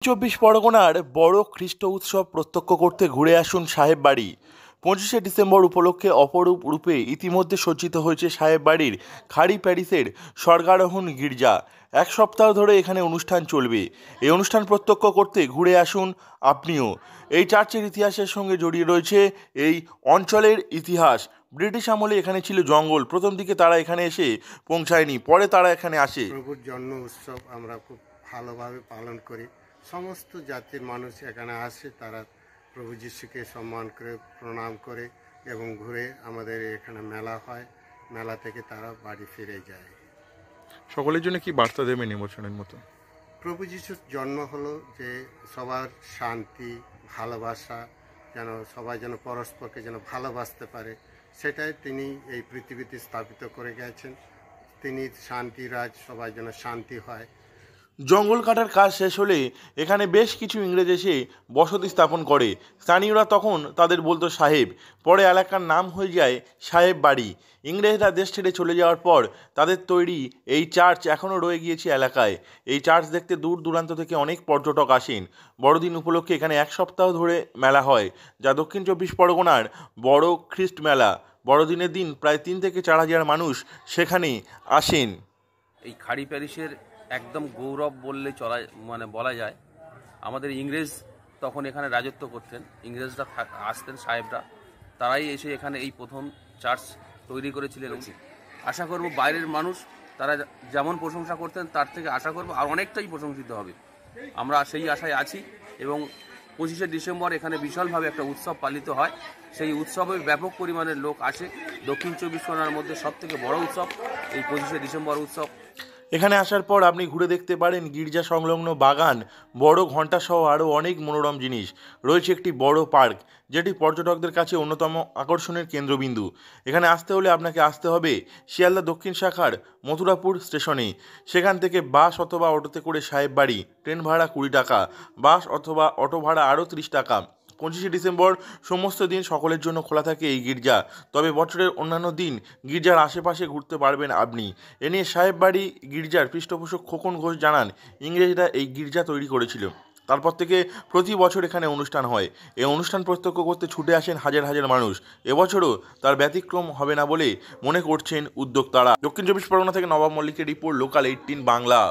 চব্বিশ পরগনার বড় খ্রিস্ট উৎসব প্রত্যক্ষ করতে ঘুরে আসুন সাহেব বাড়ি। 25শে ডিসেম্বর উপলক্ষে অপরূপ রূপে ইতিমধ্যে সজ্জিত হয়েছে সাহেব বাড়ির খাড়ি প্যারিসের স্বর্গারোহণ গির্জা। এক সপ্তাহ ধরে এখানে অনুষ্ঠান চলবে। এই অনুষ্ঠান প্রত্যক্ষ করতে ঘুরে আসুন আপনিও। এই চার্চের ইতিহাসের সঙ্গে জড়িয়ে রয়েছে এই অঞ্চলের ইতিহাস। ব্রিটিশ আমলে এখানে ছিল জঙ্গল। প্রথম দিকে তারা এখানে এসে পৌঁছায়নি, পরে তারা এখানে আসে। প্রভুর জন্ম উৎসব আমরা খুব ভালোভাবে পালন করি। সমস্ত জাতির মানুষ এখানে আসে, তারা প্রভু যিশুকে সম্মান করে প্রণাম করে এবং ঘুরে আমাদের এখানে মেলা হয়, মেলা থেকে তারা বাড়ি ফিরে যায়। সকলের জন্য কি বার্তা দেবেন এবছরের মতো? প্রভু যিশুর জন্ম হলো যে সবার শান্তি ভালোবাসা, যেন সবাই যেন পরস্পরকে যেন ভালোবাসতে পারে, সেটাই তিনি এই পৃথিবীতে স্থাপিত করে গেছেন। তিনি শান্তিরাজ, সবাই যেন শান্তি হয়। জঙ্গল কাটার কাজ শেষ হলে এখানে বেশ কিছু ইংরেজ এসে বসতি স্থাপন করে। স্থানীয়রা তখন তাদের বলতো সাহেব। পরে এলাকার নাম হয়ে যায় সাহেব বাড়ি। ইংরেজরা দেশ ছেড়ে চলে যাওয়ার পর তাদের তৈরি এই চার্চ এখনও রয়ে গিয়েছে এলাকায়। এই চার্চ দেখতে দূর দূরান্ত থেকে অনেক পর্যটক আসেন। বড়দিন উপলক্ষে এখানে এক সপ্তাহ ধরে মেলা হয়, যা দক্ষিণ চব্বিশ পরগনার বড় খ্রিস্ট মেলা। বড়দিনের দিন প্রায় 3 থেকে 4 হাজার মানুষ সেখানে আসেন। এই খাড়ি প্যারিসের একদম গৌরব বললে বলা যায়। আমাদের ইংরেজ তখন এখানে রাজত্ব করতেন, ইংরেজরা আসতেন, সাহেবরা, তারাই এসে এখানে এই প্রথম চার্চ তৈরি করেছিলেন। আশা করব বাইরের মানুষ তারা যেমন প্রশংসা করতেন তার থেকে আশা করব আর অনেকটাই প্রশংসিত হবে। আমরা সেই আশায় আছি এবং 25শে ডিসেম্বর এখানে বিশালভাবে একটা উৎসব পালিত হয়। সেই উৎসবে ব্যাপক পরিমাণের লোক আসে। দক্ষিণ চব্বিশ পরগনার মধ্যে সবথেকে বড় উৎসব এই 25শে ডিসেম্বর উৎসব। এখানে আসার পর আপনি ঘুরে দেখতে পারেন গির্জা সংলগ্ন বাগান, বড় ঘণ্টা সহ আরও অনেক মনোরম জিনিস। রয়েছে একটি বড় পার্ক, যেটি পর্যটকদের কাছে অন্যতম আকর্ষণের কেন্দ্রবিন্দু। এখানে আসতে হলে আপনাকে আসতে হবে শিয়ালদা দক্ষিণ শাখার মথুরাপুর স্টেশনে। সেখান থেকে বাস অথবা অটোতে করে সাহেব বাড়ি। ট্রেন ভাড়া 20 টাকা, বাস অথবা অটো ভাড়া আরও 30 টাকা। 25শে ডিসেম্বর সমস্ত দিন সকলের জন্য খোলা থাকে এই গির্জা। তবে বছরের অন্যান্য দিন গির্জার আশেপাশে ঘুরতে পারবেন আপনি। এ নিয়ে সাহেব বাড়ি গির্জার পৃষ্ঠপোষক খোকন ঘোষ জানান, ইংরেজরা এই গির্জা তৈরি করেছিল। তারপর থেকে প্রতি বছর এখানে অনুষ্ঠান হয়। এই অনুষ্ঠান প্রত্যক্ষ করতে ছুটে আসেন হাজার হাজার মানুষ। এবছরও তার ব্যতিক্রম হবে না বলে মনে করছেন উদ্যোক্তারা। দক্ষিণ চব্বিশ পরগনা থেকে নবাব মল্লিকের রিপোর্ট, লোকাল 18 বাংলা।